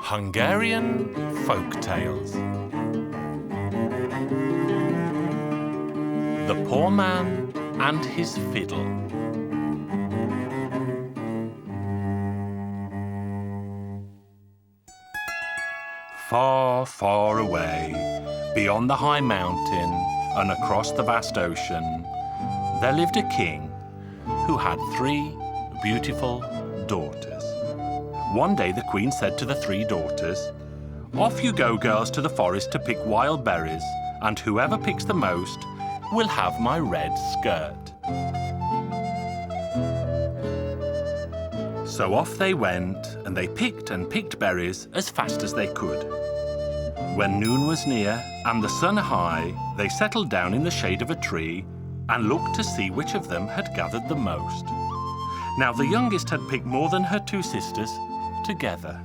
Hungarian Folk Tales. The Poor Man and His Fiddle. Far, far away, beyond the high mountain and across the vast ocean, there lived a king who had 3 beautiful daughters. One day the queen said to the 3 daughters, "Off you go, girls, to the forest to pick wild berries, and whoever picks the most will have my red skirt." So off they went, and they picked and picked berries as fast as they could. When noon was near and the sun high, they settled down in the shade of a tree and looked to see which of them had gathered the most. Now the youngest had picked more than her 2 sisters together.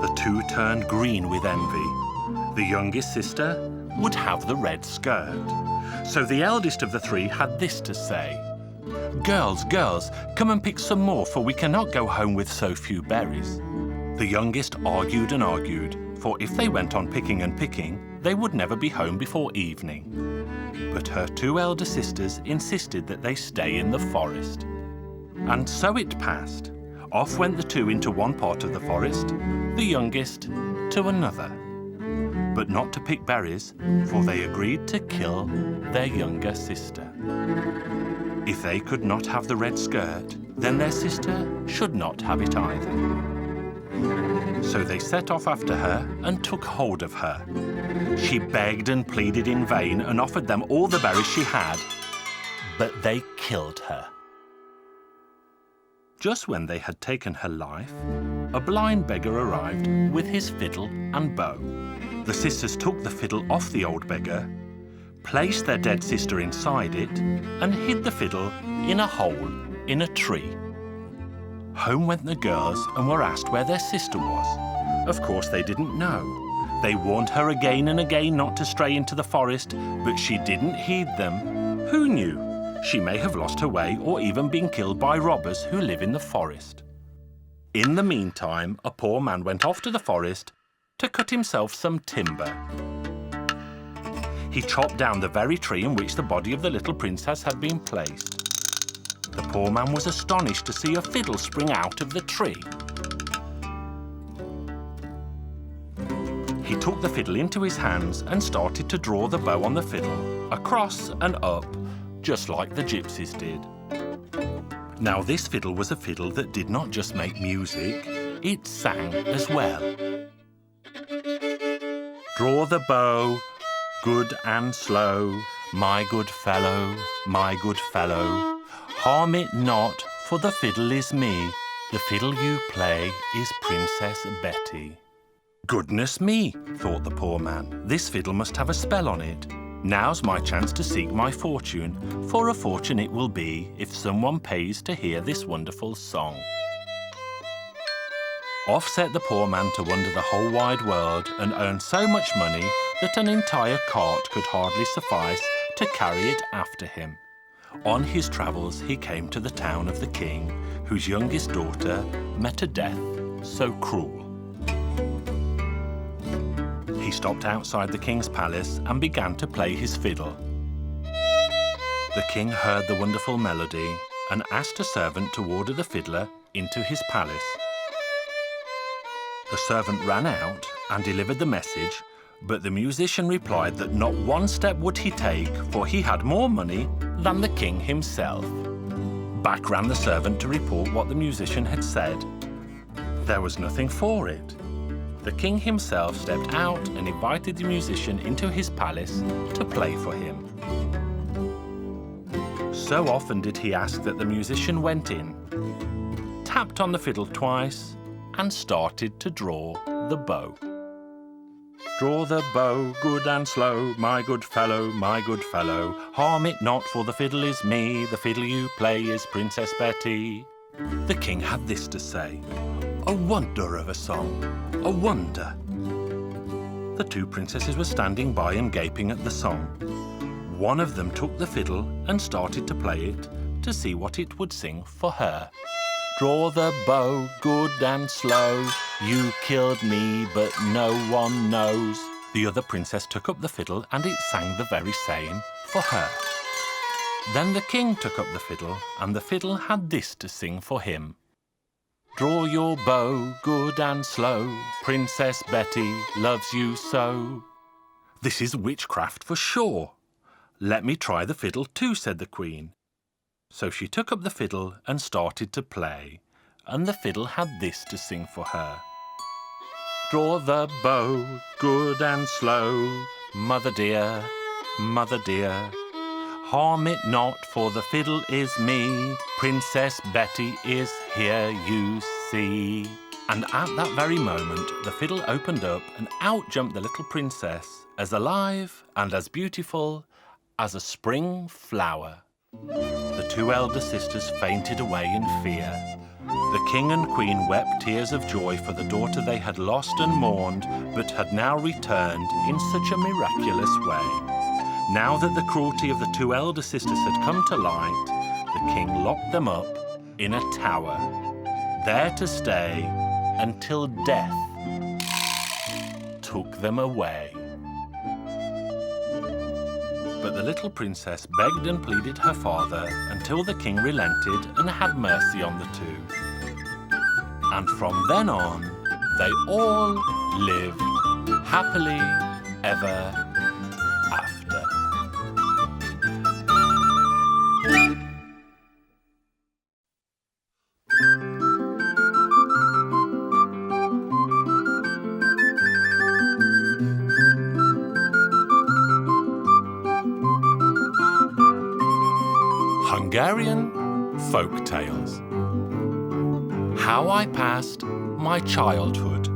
The 2 turned green with envy. The youngest sister would have the red skirt. So the eldest of the 3 had this to say: "Girls, girls, come and pick some more, for we cannot go home with so few berries." The youngest argued and argued, for if they went on picking and picking, they would never be home before evening. But her 2 elder sisters insisted that they stay in the forest. And so it passed. Off went the 2 into one part of the forest, the youngest to another. But not to pick berries, for they agreed to kill their younger sister. If they could not have the red skirt, then their sister should not have it either. So they set off after her and took hold of her. She begged and pleaded in vain and offered them all the berries she had, but they killed her. Just when they had taken her life, a blind beggar arrived with his fiddle and bow. The sisters took the fiddle off the old beggar, placed their dead sister inside it, and hid the fiddle in a hole in a tree. Home went the girls and were asked where their sister was. Of course they didn't know. They warned her again and again not to stray into the forest, but she didn't heed them. Who knew? She may have lost her way or even been killed by robbers who live in the forest. In the meantime, a poor man went off to the forest to cut himself some timber. He chopped down the very tree in which the body of the little princess had been placed. The poor man was astonished to see a fiddle spring out of the tree. He took the fiddle into his hands and started to draw the bow on the fiddle, across and up, just like the gypsies did. Now this fiddle was a fiddle that did not just make music, it sang as well. "Draw the bow, good and slow, my good fellow, my good fellow. Harm it not, for the fiddle is me. The fiddle you play is Princess Betty." Goodness me, thought the poor man. This fiddle must have a spell on it. Now's my chance to seek my fortune, for a fortune it will be if someone pays to hear this wonderful song. Off set the poor man to wander the whole wide world and earn so much money that an entire cart could hardly suffice to carry it after him. On his travels he came to the town of the king, whose youngest daughter met a death so cruel. He stopped outside the king's palace and began to play his fiddle. The king heard the wonderful melody and asked a servant to order the fiddler into his palace. The servant ran out and delivered the message, but the musician replied that not one step would he take, for he had more money than the king himself. Back ran the servant to report what the musician had said. There was nothing for it. The king himself stepped out and invited the musician into his palace to play for him. So often did he ask that the musician went in, tapped on the fiddle twice, and started to draw the bow. "Draw the bow, good and slow, my good fellow, my good fellow. Harm it not, for the fiddle is me, the fiddle you play is Princess Betty." The king had this to say: "A wonder of a song, a wonder." The 2 princesses were standing by and gaping at the song. One of them took the fiddle and started to play it to see what it would sing for her. Draw the bow, good and slow. You killed me, but no one knows. The other princess took up the fiddle, and it sang the very same for her. Then the king took up the fiddle, and the fiddle had this to sing for him. Draw your bow, good and slow. Princess Betty loves you so. This is witchcraft for sure. Let me try the fiddle too, said the queen. So she took up the fiddle and started to play, and the fiddle had this to sing for her. Draw the bow, good and slow. Mother dear, harm it not, for the fiddle is me. Princess Betty is here, you see. And at that very moment, the fiddle opened up, and out jumped the little princess, as alive and as beautiful as a spring flower. The two elder sisters fainted away in fear. The king and queen wept tears of joy for the daughter they had lost and mourned, but had now returned in such a miraculous way. Now that the cruelty of the two elder sisters had come to light, the king locked them up in a tower, there to stay until death took them away. But the little princess begged and pleaded her father until the king relented and had mercy on the two. And from then on, they all lived happily ever after. Hungarian Folk Tales. How I passed my childhood.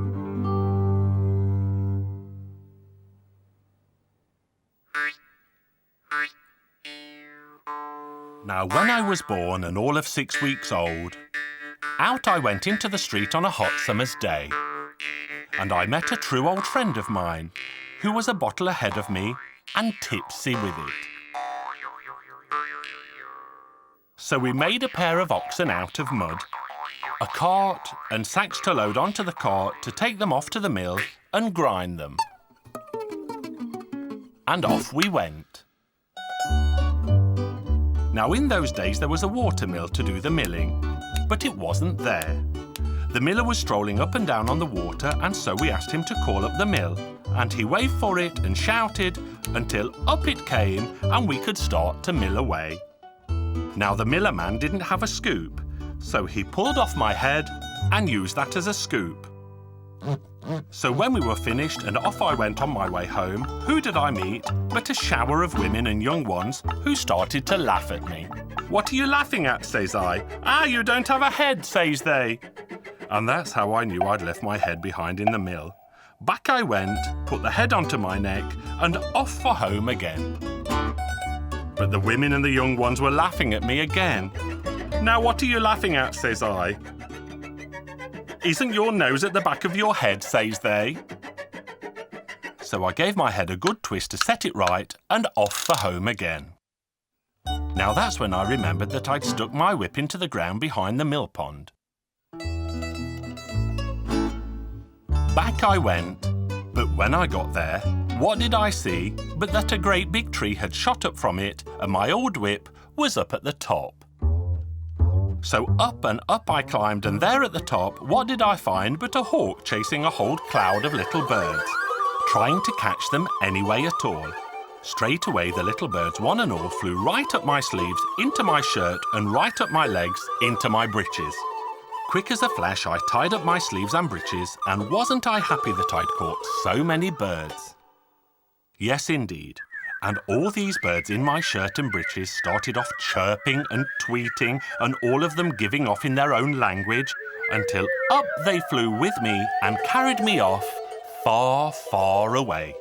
Now, when I was born and all of 6 weeks old, out I went into the street on a hot summer's day, and I met a true old friend of mine, who was a bottle ahead of me and tipsy with it. So we made a pair of oxen out of mud, a cart and sacks to load onto the cart to take them off to the mill and grind them. And off we went. Now in those days there was a water mill to do the milling, but it wasn't there. The miller was strolling up and down on the water, and so we asked him to call up the mill, and he waved for it and shouted until up it came and we could start to mill away. Now the miller man didn't have a scoop, so he pulled off my head and used that as a scoop. So when we were finished and off I went on my way home, who did I meet but a shower of women and young ones who started to laugh at me. "What are you laughing at?" says I. "Ah, you don't have a head," says they. And that's how I knew I'd left my head behind in the mill. Back I went, put the head onto my neck, and off for home again. But the women and the young ones were laughing at me again. "Now what are you laughing at?" says I. "Isn't your nose at the back of your head?" says they. So I gave my head a good twist to set it right and off for home again. Now that's when I remembered that I'd stuck my whip into the ground behind the mill pond. Back I went, but when I got there, what did I see but that a great big tree had shot up from it and my old whip was up at the top. So up and up I climbed, and there at the top, what did I find but a hawk chasing a whole cloud of little birds, trying to catch them any way at all. Straight away the little birds, one and all, flew right up my sleeves, into my shirt, and right up my legs, into my breeches. Quick as a flash I tied up my sleeves and breeches, and wasn't I happy that I'd caught so many birds. Yes, indeed. And all these birds in my shirt and breeches started off chirping and tweeting, and all of them giving off in their own language, until up they flew with me and carried me off far, far away.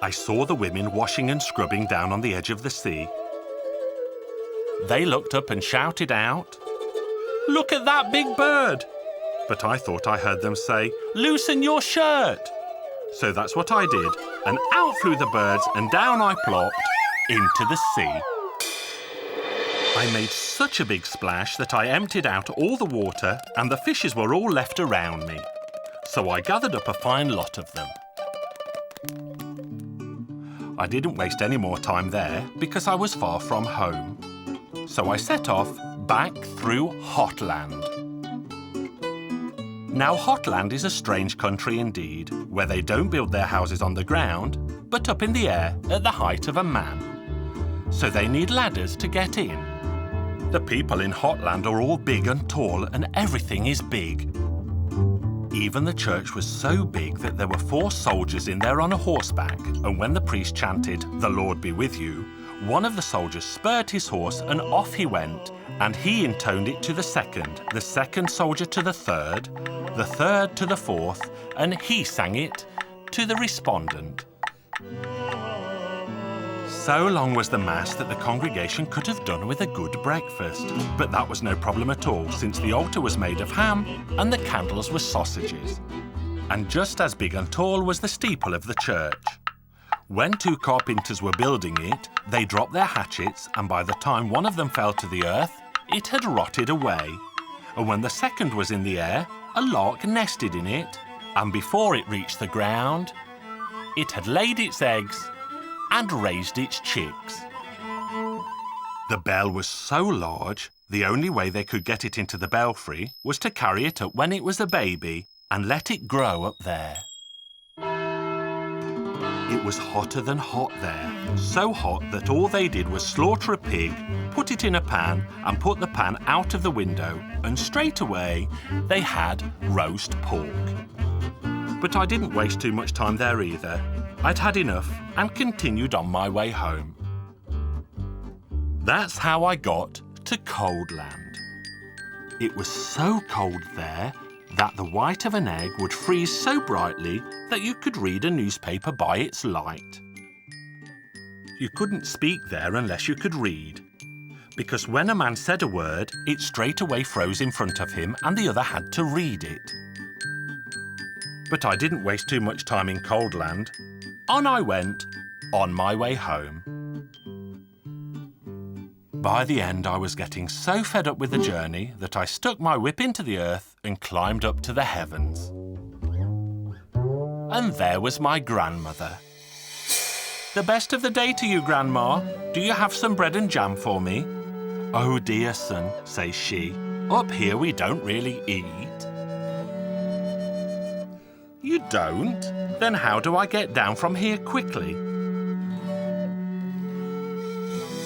I saw the women washing and scrubbing down on the edge of the sea. They looked up and shouted out, "Look at that big bird!" But I thought I heard them say, "Loosen your shirt!" So that's what I did, and out flew the birds and down I plopped into the sea. I made such a big splash that I emptied out all the water and the fishes were all left around me. So I gathered up a fine lot of them. I didn't waste any more time there because I was far from home. So I set off back through Hotland. Now Hotland is a strange country indeed, where they don't build their houses on the ground, but up in the air at the height of a man. So they need ladders to get in. The people in Hotland are all big and tall and everything is big. Even the church was so big that there were 4 soldiers in there on a horseback, and when the priest chanted, "The Lord be with you," one of the soldiers spurred his horse and off he went, and he intoned it to the second soldier to the third to the fourth, and he sang it to the respondent. So long was the Mass that the congregation could have done with a good breakfast. But that was no problem at all, since the altar was made of ham and the candles were sausages. And just as big and tall was the steeple of the church. When 2 carpenters were building it, they dropped their hatchets, and by the time one of them fell to the earth, it had rotted away. And when the second was in the air, a lark nested in it, and before it reached the ground, it had laid its eggs and raised its chicks. The bell was so large, the only way they could get it into the belfry was to carry it up when it was a baby and let it grow up there. It was hotter than hot there, so hot that all they did was slaughter a pig, put it in a pan and put the pan out of the window, and straight away they had roast pork. But I didn't waste too much time there either. I'd had enough and continued on my way home. That's how I got to Coldland. It was so cold there that the white of an egg would freeze so brightly that you could read a newspaper by its light. You couldn't speak there unless you could read, because when a man said a word, it straight away froze in front of him and the other had to read it. But I didn't waste too much time in Coldland. On I went, on my way home. By the end, I was getting so fed up with the journey that I stuck my whip into the earth and climbed up to the heavens. And there was my grandmother. "The best of the day to you, Grandma. Do you have some bread and jam for me?" "Oh dear, son," says she, "up here we don't really eat." "You don't? Then how do I get down from here quickly?"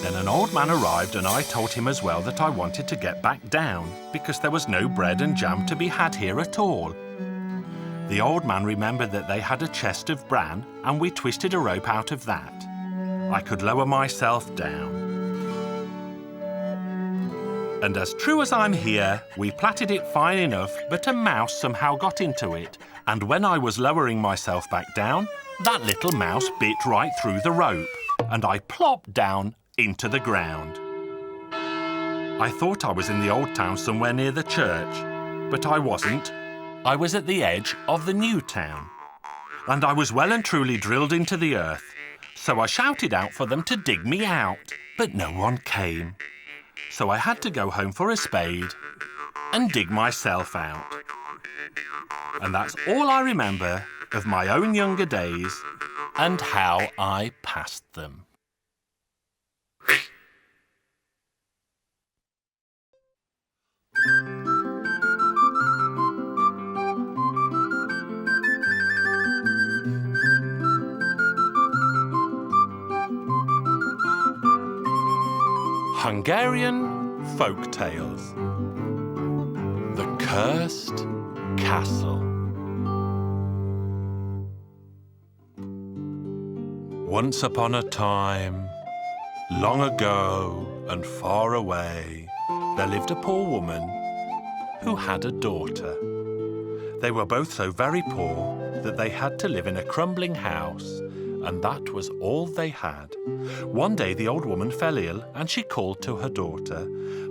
Then an old man arrived and I told him as well that I wanted to get back down because there was no bread and jam to be had here at all. The old man remembered that they had a chest of bran and we twisted a rope out of that. I could lower myself down. And as true as I'm here, we plaited it fine enough, but a mouse somehow got into it, and when I was lowering myself back down, that little mouse bit right through the rope, and I plopped down into the ground. I thought I was in the old town somewhere near the church, but I wasn't. I was at the edge of the new town, and I was well and truly drilled into the earth, so I shouted out for them to dig me out, but no one came. So I had to go home for a spade and dig myself out. And that's all I remember of my own younger days and how I passed them. Hungarian Folk Tales. The Cursed Castle. Once upon a time, long ago and far away, there lived a poor woman who had a daughter. They were both so very poor that they had to live in a crumbling house, and that was all they had. One day the old woman fell ill and she called to her daughter,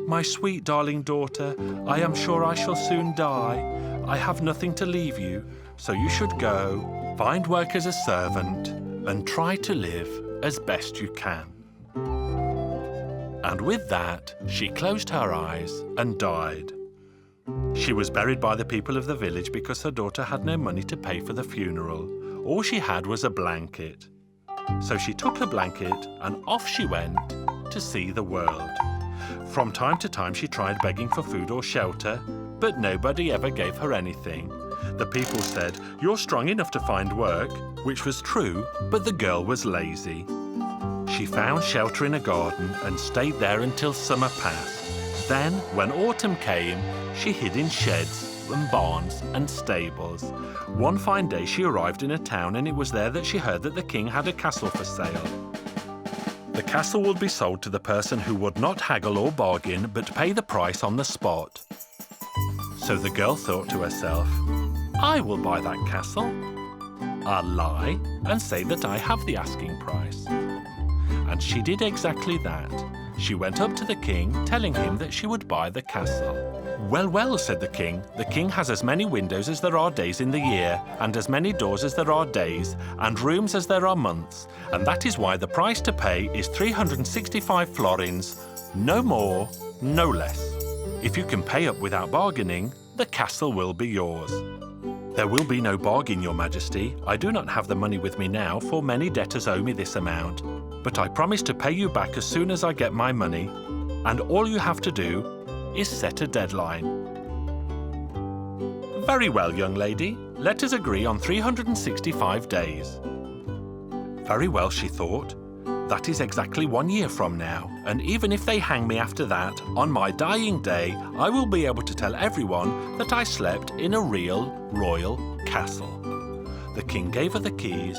"My sweet darling daughter, I am sure I shall soon die. I have nothing to leave you, so you should go, find work as a servant and try to live as best you can." And with that, she closed her eyes and died. She was buried by the people of the village because her daughter had no money to pay for the funeral. All she had was a blanket. So she took her blanket and off she went to see the world. From time to time she tried begging for food or shelter, but nobody ever gave her anything. The people said, "You're strong enough to find work," which was true, but the girl was lazy. She found shelter in a garden and stayed there until summer passed. Then, when autumn came, she hid in sheds and barns and stables. One fine day she arrived in a town, and it was there that she heard that the king had a castle for sale. The castle would be sold to the person who would not haggle or bargain but pay the price on the spot. So the girl thought to herself, "I will buy that castle. I'll lie and say that I have the asking price." And she did exactly that. She went up to the king, telling him that she would buy the castle. "Well, well," said the king has as many windows as there are days in the year, and as many doors as there are days, and rooms as there are months, and that is why the price to pay is 365 florins, no more, no less. If you can pay up without bargaining, the castle will be yours." "There will be no bargain, your majesty. I do not have the money with me now, for many debtors owe me this amount. But I promise to pay you back as soon as I get my money, and all you have to do is set a deadline." "Very well, young lady. Let us agree on 365 days. "Very well," she thought. "That is exactly 1 year from now, and even if they hang me after that, on my dying day, I will be able to tell everyone that I slept in a real royal castle." The king gave her the keys,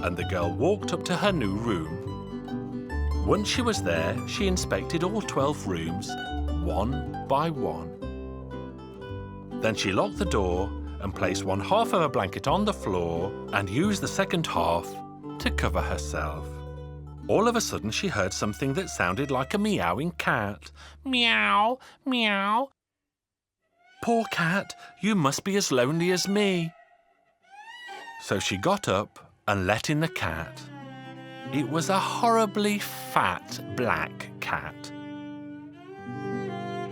and the girl walked up to her new room. Once she was there, she inspected all 12 rooms, one by one. Then she locked the door and placed one half of a blanket on the floor and used the second half to cover herself. All of a sudden, she heard something that sounded like a meowing cat. "Meow, meow." "Poor cat, you must be as lonely as me." So she got up and let in the cat. It was a horribly fat black cat.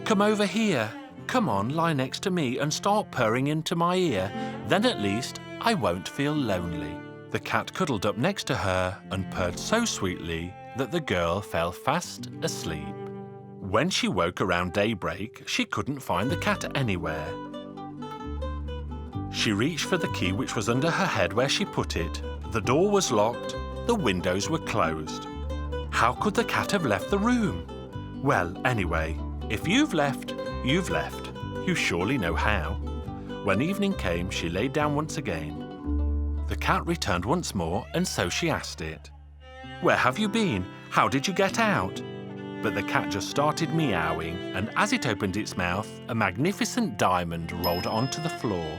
"Come over here. Come on, lie next to me and start purring into my ear. Then at least I won't feel lonely." The cat cuddled up next to her and purred so sweetly that the girl fell fast asleep. When she woke around daybreak, she couldn't find the cat anywhere. She reached for the key which was under her head where she put it. The door was locked. The windows were closed. How could the cat have left the room? Well, anyway, if you've left, you've left. You surely know how. When evening came, she lay down once again. The cat returned once more, and so she asked it, "Where have you been? How did you get out?" But the cat just started meowing, and as it opened its mouth, a magnificent diamond rolled onto the floor.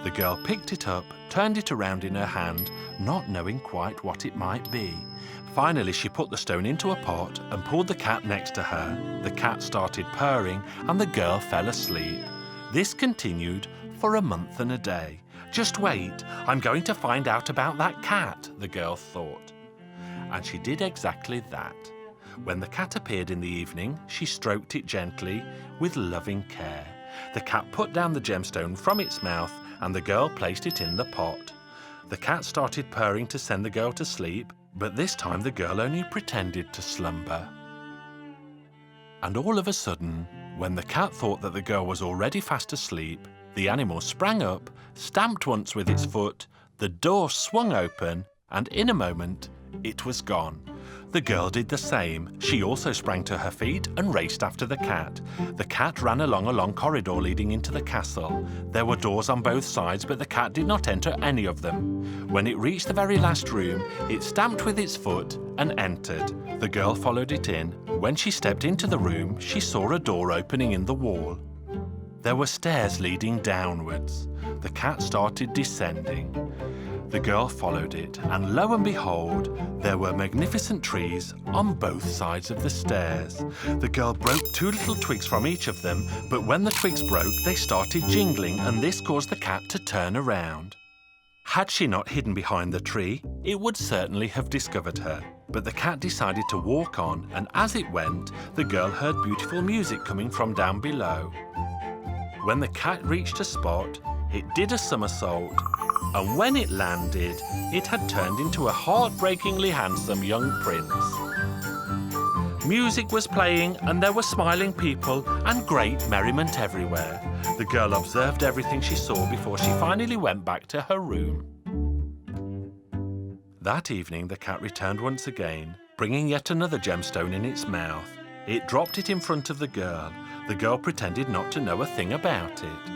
The girl picked it up, turned it around in her hand, not knowing quite what it might be. Finally, she put the stone into a pot and pulled the cat next to her. The cat started purring, and the girl fell asleep. This continued for a month and a day. "Just wait, I'm going to find out about that cat," the girl thought. And she did exactly that. When the cat appeared in the evening, she stroked it gently with loving care. The cat put down the gemstone from its mouth, and the girl placed it in the pot. The cat started purring to send the girl to sleep, but this time the girl only pretended to slumber. And all of a sudden, when the cat thought that the girl was already fast asleep, the animal sprang up, stamped once with its foot, the door swung open, and in a moment, it was gone. The girl did the same. She also sprang to her feet and raced after the cat. The cat ran along a long corridor leading into the castle. There were doors on both sides, but the cat did not enter any of them. When it reached the very last room, it stamped with its foot and entered. The girl followed it in. When she stepped into the room, she saw a door opening in the wall. There were stairs leading downwards. The cat started descending. The girl followed it, and lo and behold, there were magnificent trees on both sides of the stairs. The girl broke 2 little twigs from each of them, but when the twigs broke, they started jingling, and this caused the cat to turn around. Had she not hidden behind the tree, it would certainly have discovered her. But the cat decided to walk on, and as it went, the girl heard beautiful music coming from down below. When the cat reached a spot, it did a somersault, and when it landed, it had turned into a heartbreakingly handsome young prince. Music was playing, and there were smiling people and great merriment everywhere. The girl observed everything she saw before she finally went back to her room. That evening, the cat returned once again, bringing yet another gemstone in its mouth. It dropped it in front of the girl. The girl pretended not to know a thing about it.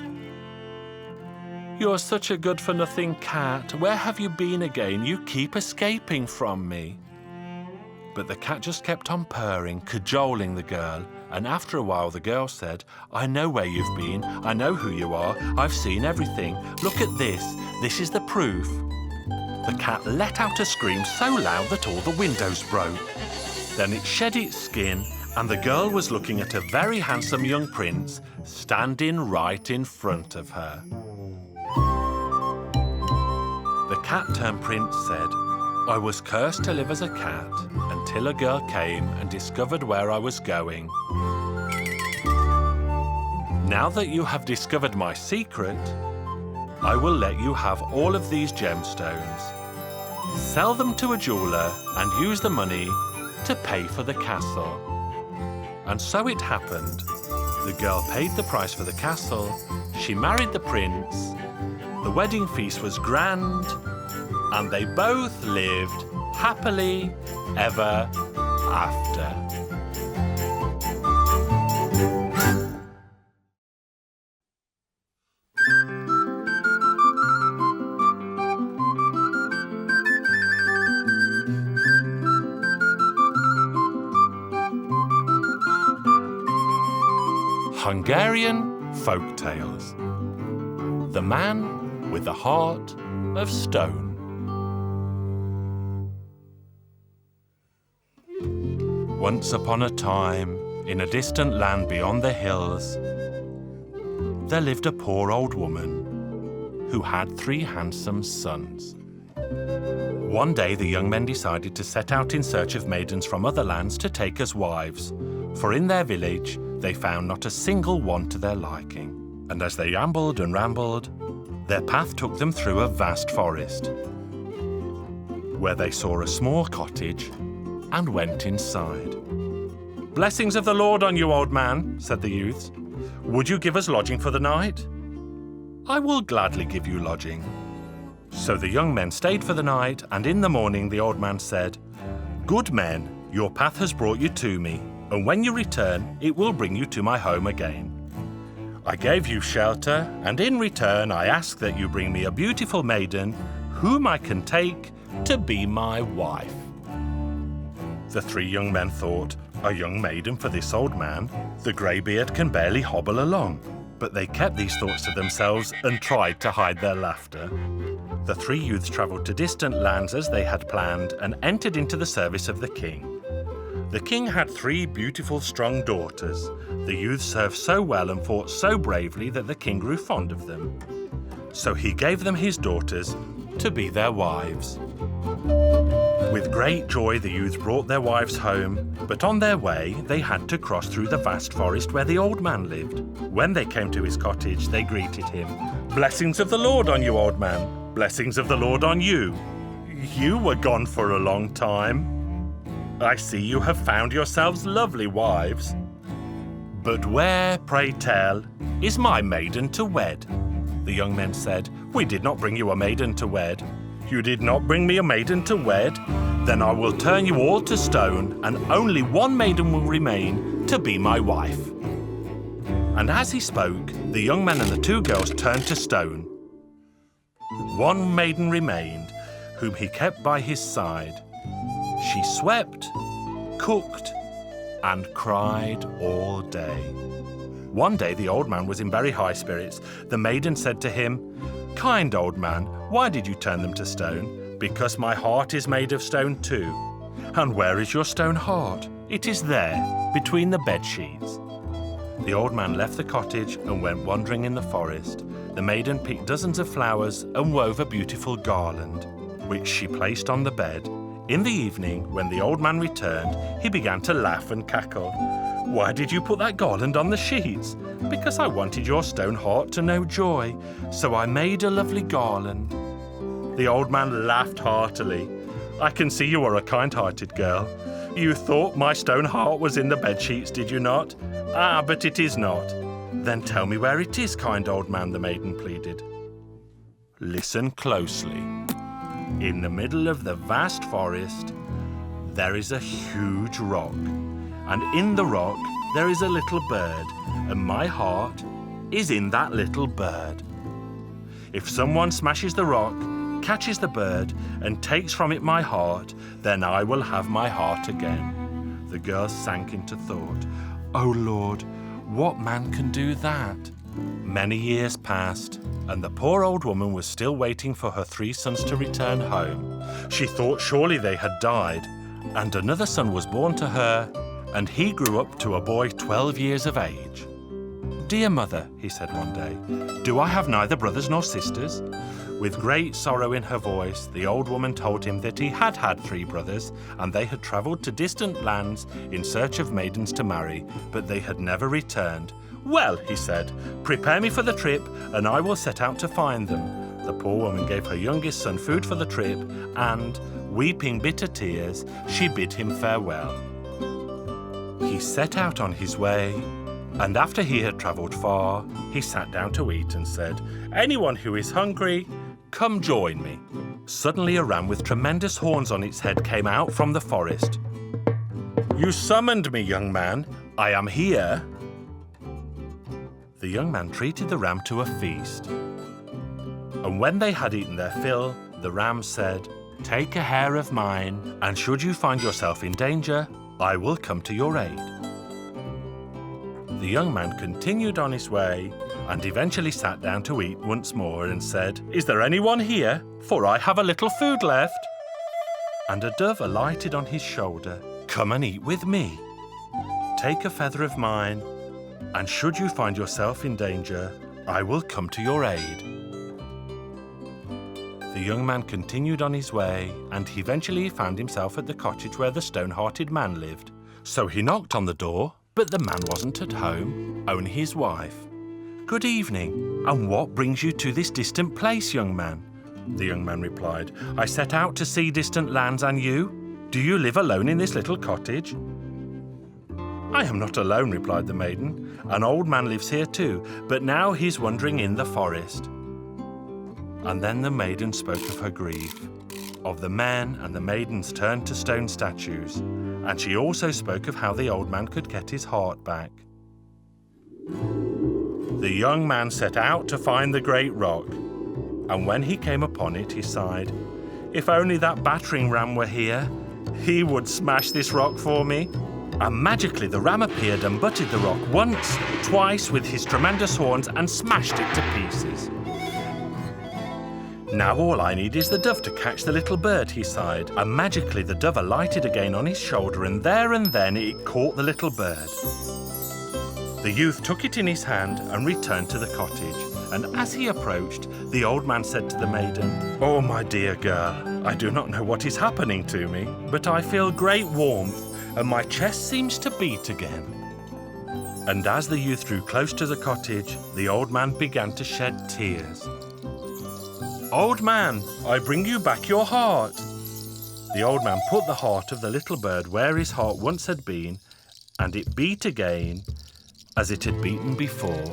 "You're such a good-for-nothing cat. Where have you been again? You keep escaping from me." But the cat just kept on purring, cajoling the girl, and after a while the girl said, "I know where you've been. I know who you are. I've seen everything. Look at this. This is the proof." The cat let out a scream so loud that all the windows broke. Then it shed its skin, and the girl was looking at a very handsome young prince standing right in front of her. The cat-turned prince said, "I was cursed to live as a cat until a girl came and discovered where I was going. Now that you have discovered my secret, I will let you have all of these gemstones. Sell them to a jeweler and use the money to pay for the castle." And so it happened. The girl paid the price for the castle, she married the prince, the wedding feast was grand, and they both lived happily ever after. Hungarian Folk Tales. The Man with the Heart of Stone. Once upon a time, in a distant land beyond the hills, there lived a poor old woman who had 3 handsome sons. One day, the young men decided to set out in search of maidens from other lands to take as wives, for in their village they found not a single one to their liking. And as they rambled and rambled, their path took them through a vast forest, where they saw a small cottage and went inside. "Blessings of the Lord on you, old man," said the youths. "Would you give us lodging for the night?" "I will gladly give you lodging." So the young men stayed for the night, and in the morning the old man said, "Good men, your path has brought you to me, and when you return, it will bring you to my home again. I gave you shelter, and in return I ask that you bring me a beautiful maiden whom I can take to be my wife." The 3 young men thought, "A young maiden for this old man? The greybeard can barely hobble along." But they kept these thoughts to themselves and tried to hide their laughter. The 3 youths travelled to distant lands as they had planned and entered into the service of the king. The king had 3 beautiful, strong daughters. The youths served so well and fought so bravely that the king grew fond of them. So he gave them his daughters to be their wives. With great joy, the youths brought their wives home, but on their way, they had to cross through the vast forest where the old man lived. When they came to his cottage, they greeted him. "Blessings of the Lord on you, old man. Blessings of the Lord on you. You were gone for a long time. I see you have found yourselves lovely wives. But where, pray tell, is my maiden to wed?" The young men said, "We did not bring you a maiden to wed." "You did not bring me a maiden to wed? Then I will turn you all to stone, and only one maiden will remain to be my wife." And as he spoke, the young man and the 2 girls turned to stone. One maiden remained, whom he kept by his side. She swept, cooked, and cried all day. One day the old man was in very high spirits. The maiden said to him, "Kind old man, why did you turn them to stone?" "Because my heart is made of stone too." "And where is your stone heart?" "It is there, between the bed sheets." The old man left the cottage and went wandering in the forest. The maiden picked dozens of flowers and wove a beautiful garland, which she placed on the bed. In the evening, when the old man returned, he began to laugh and cackle. "Why did you put that garland on the sheets?" "Because I wanted your stone heart to know joy, so I made a lovely garland." The old man laughed heartily. "I can see you are a kind-hearted girl. You thought my stone heart was in the bed sheets, did you not? Ah, but it is not." "Then tell me where it is, kind old man," the maiden pleaded. "Listen closely. In the middle of the vast forest, there is a huge rock, and in the rock there is a little bird, and my heart is in that little bird. If someone smashes the rock, catches the bird, and takes from it my heart, then I will have my heart again." The girl sank into thought. "Oh Lord, what man can do that?" Many years passed, and the poor old woman was still waiting for her 3 sons to return home. She thought surely they had died, and another son was born to her, and he grew up to a boy 12 years of age. "Dear mother," he said one day, "do I have neither brothers nor sisters?" With great sorrow in her voice, the old woman told him that he had had 3 brothers, and they had travelled to distant lands in search of maidens to marry, but they had never returned. "Well," he said, "prepare me for the trip, and I will set out to find them." The poor woman gave her youngest son food for the trip, and, weeping bitter tears, she bid him farewell. He set out on his way, and after he had travelled far, he sat down to eat and said, "Anyone who is hungry, come join me." Suddenly a ram with tremendous horns on its head came out from the forest. "You summoned me, young man. I am here." The young man treated the ram to a feast. And when they had eaten their fill, the ram said, "Take a hair of mine, and should you find yourself in danger, I will come to your aid." The young man continued on his way and eventually sat down to eat once more and said, "Is there anyone here? For I have a little food left." And a dove alighted on his shoulder. "Come and eat with me. Take a feather of mine, and should you find yourself in danger, I will come to your aid." The young man continued on his way, and he eventually found himself at the cottage where the stone-hearted man lived. So he knocked on the door, but the man wasn't at home, only his wife. "Good evening, and what brings you to this distant place, young man?" The young man replied, "I set out to see distant lands, and you? Do you live alone in this little cottage?" "I am not alone," replied the maiden. "An old man lives here too, but now he's wandering in the forest." And then the maiden spoke of her grief, of the men and the maidens turned to stone statues, and she also spoke of how the old man could get his heart back. The young man set out to find the great rock, and when he came upon it, he sighed, "If only that battering ram were here, he would smash this rock for me." And magically the ram appeared and butted the rock once, twice with his tremendous horns and smashed it to pieces. "Now all I need is the dove to catch the little bird," he sighed, and magically the dove alighted again on his shoulder, and there and then it caught the little bird. The youth took it in his hand and returned to the cottage, and as he approached, the old man said to the maiden, "Oh, my dear girl, I do not know what is happening to me, but I feel great warmth, and my chest seems to beat again." And as the youth drew close to the cottage, the old man began to shed tears. "Old man, I bring you back your heart." The old man put the heart of the little bird where his heart once had been, and it beat again as it had beaten before.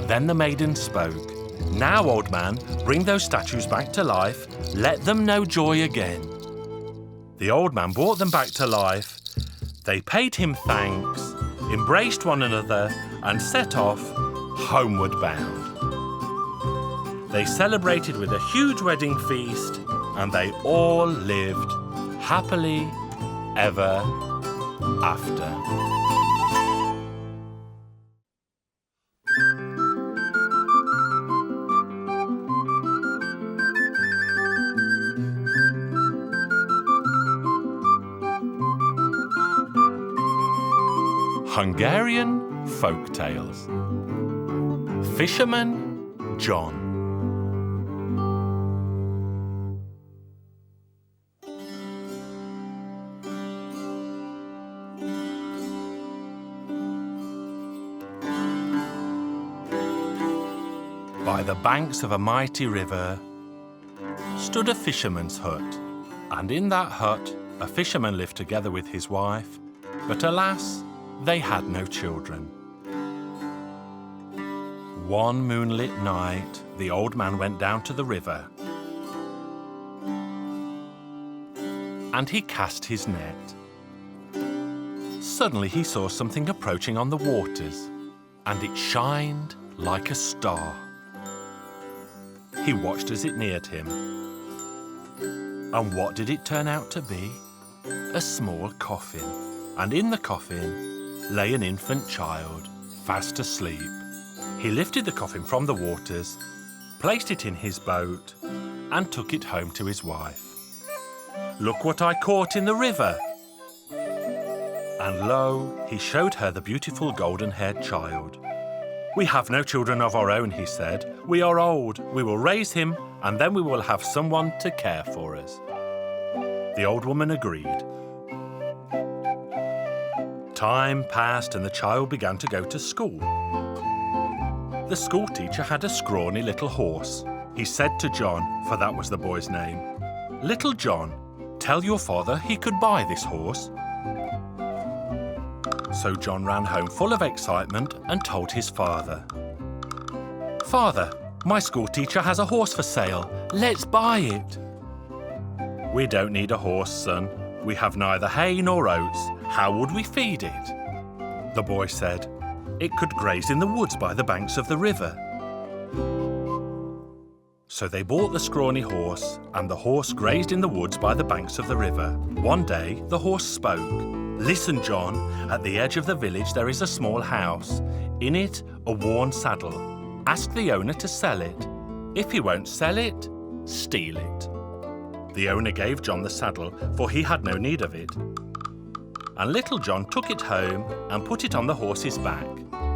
Then the maiden spoke, "Now, old man, bring those statues back to life. Let them know joy again." The old man brought them back to life. They paid him thanks, embraced one another, and set off, homeward bound. They celebrated with a huge wedding feast, and they all lived happily ever after. Hungarian Folk Tales. Fisherman John. By the banks of a mighty river stood a fisherman's hut, and in that hut a fisherman lived together with his wife, but alas, they had no children. One moonlit night, the old man went down to the river, and he cast his net. Suddenly he saw something approaching on the waters, and it shined like a star. He watched as it neared him. And what did it turn out to be? A small coffin. And in the coffin lay an infant child, fast asleep. He lifted the coffin from the waters, placed it in his boat, and took it home to his wife. "Look what I caught in the river." And lo, he showed her the beautiful golden-haired child. "We have no children of our own," he said. "We are old. We will raise him, and then we will have someone to care for us." The old woman agreed. Time passed and the child began to go to school. The school teacher had a scrawny little horse. He said to John, for that was the boy's name, "Little John, tell your father he could buy this horse." So John ran home full of excitement and told his father. "Father, my school teacher has a horse for sale. Let's buy it." "We don't need a horse, son. We have neither hay nor oats. How would we feed it?" The boy said, "It could graze in the woods by the banks of the river." So they bought the scrawny horse, and the horse grazed in the woods by the banks of the river. One day, the horse spoke. "Listen, John, at the edge of the village there is a small house. In it, a worn saddle. Ask the owner to sell it. If he won't sell it, steal it." The owner gave John the saddle, for he had no need of it. And little John took it home and put it on the horse's back.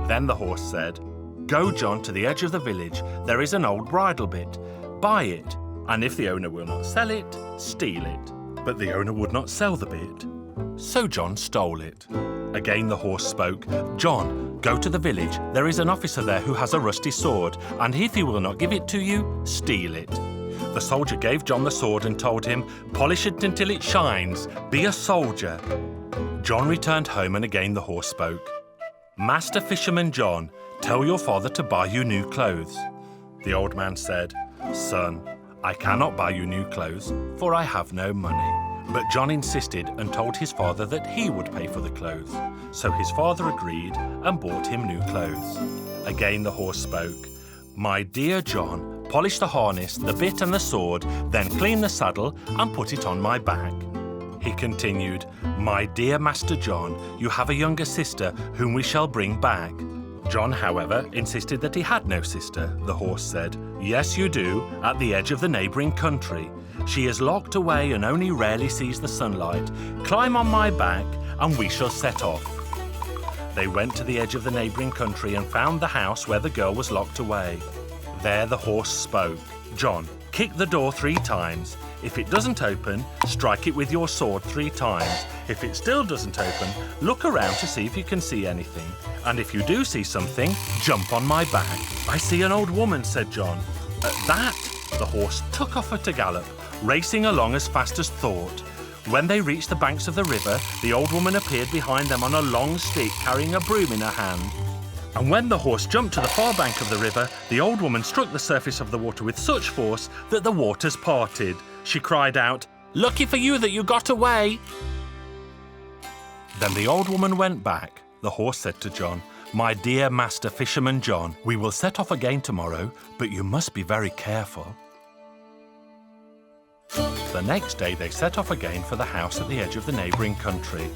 Then the horse said, "Go, John, to the edge of the village. There is an old bridle bit. Buy it, and if the owner will not sell it, steal it." But the owner would not sell the bit. So John stole it. Again the horse spoke. "John, go to the village. There is an officer there who has a rusty sword, and if he will not give it to you, steal it." The soldier gave John the sword and told him, "Polish it until it shines. Be a soldier." John returned home and again the horse spoke. "Master Fisherman John, tell your father to buy you new clothes." The old man said, "Son, I cannot buy you new clothes, for I have no money." But John insisted and told his father that he would pay for the clothes. So his father agreed and bought him new clothes. Again the horse spoke. "My dear John, polish the harness, the bit and the sword, then clean the saddle and put it on my back." He continued, "My dear Master John, you have a younger sister whom we shall bring back." John, however, insisted that he had no sister. The horse said, "Yes, you do, at the edge of the neighbouring country. She is locked away and only rarely sees the sunlight. Climb on my back and we shall set off." They went to the edge of the neighbouring country and found the house where the girl was locked away. There the horse spoke. "John, kick the door 3 times. If it doesn't open, strike it with your sword 3 times. If it still doesn't open, look around to see if you can see anything. And if you do see something, jump on my back." "I see an old woman," said John. At that, the horse took off at a gallop, racing along as fast as thought. When they reached the banks of the river, the old woman appeared behind them on a long stick carrying a broom in her hand. And when the horse jumped to the far bank of the river, the old woman struck the surface of the water with such force that the waters parted. She cried out, "Lucky for you that you got away!" Then the old woman went back. The horse said to John, "My dear Master Fisherman John, we will set off again tomorrow, but you must be very careful." The next day they set off again for the house at the edge of the neighbouring country.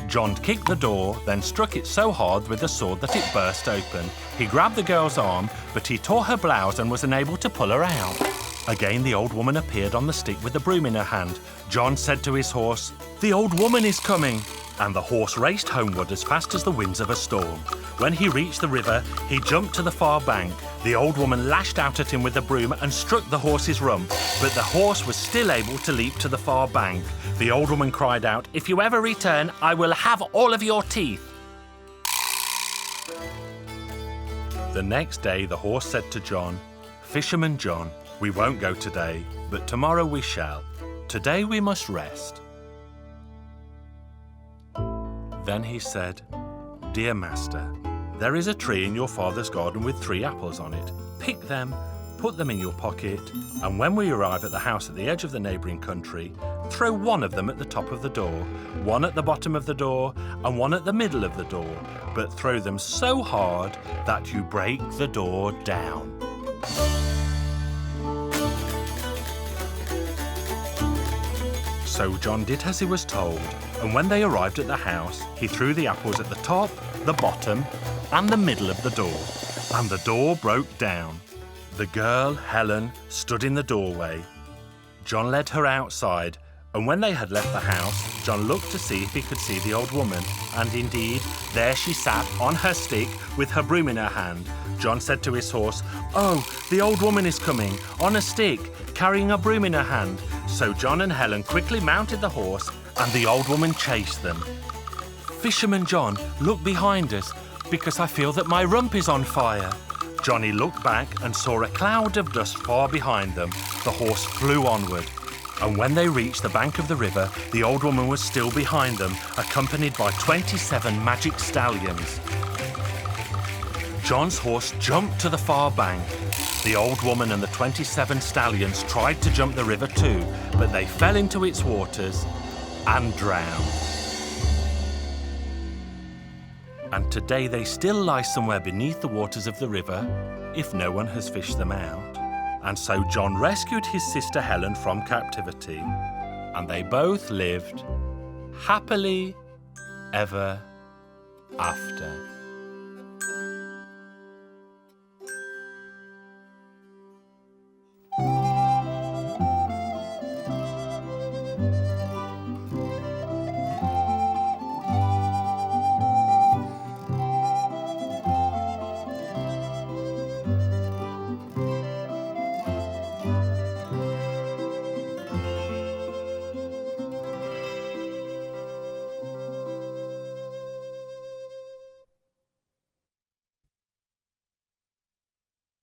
John kicked the door, then struck it so hard with the sword that it burst open. He grabbed the girl's arm, but he tore her blouse and was unable to pull her out. Again the old woman appeared on the stick with the broom in her hand. John said to his horse, "The old woman is coming!" And the horse raced homeward as fast as the winds of a storm. When he reached the river, he jumped to the far bank. The old woman lashed out at him with the broom and struck the horse's rump, but the horse was still able to leap to the far bank. The old woman cried out, "If you ever return, I will have all of your teeth." The next day the horse said to John, Fisherman John, we won't go today, but tomorrow we shall. Today we must rest. Then he said, Dear master, there is a tree in your father's garden with 3 apples on it. Pick them, put them in your pocket, and when we arrive at the house at the edge of the neighbouring country, throw one of them at the top of the door, one at the bottom of the door, and one at the middle of the door, but throw them so hard that you break the door down. So John did as he was told, and when they arrived at the house, he threw the apples at the top, the bottom, and the middle of the door, and the door broke down. The girl, Helen, stood in the doorway. John led her outside, and when they had left the house, John looked to see if he could see the old woman, and indeed, there she sat on her stick with her broom in her hand. John said to his horse, Oh, the old woman is coming, on a stick, carrying a broom in her hand. So John and Helen quickly mounted the horse, and the old woman chased them. Fisherman John, look behind us, because I feel that my rump is on fire. Johnny looked back and saw a cloud of dust far behind them. The horse flew onward. And when they reached the bank of the river, the old woman was still behind them, accompanied by 27 magic stallions. John's horse jumped to the far bank. The old woman and the 27 stallions tried to jump the river too, but they fell into its waters and drowned. And today they still lie somewhere beneath the waters of the river, if no one has fished them out. And so John rescued his sister Helen from captivity, and they both lived happily ever after.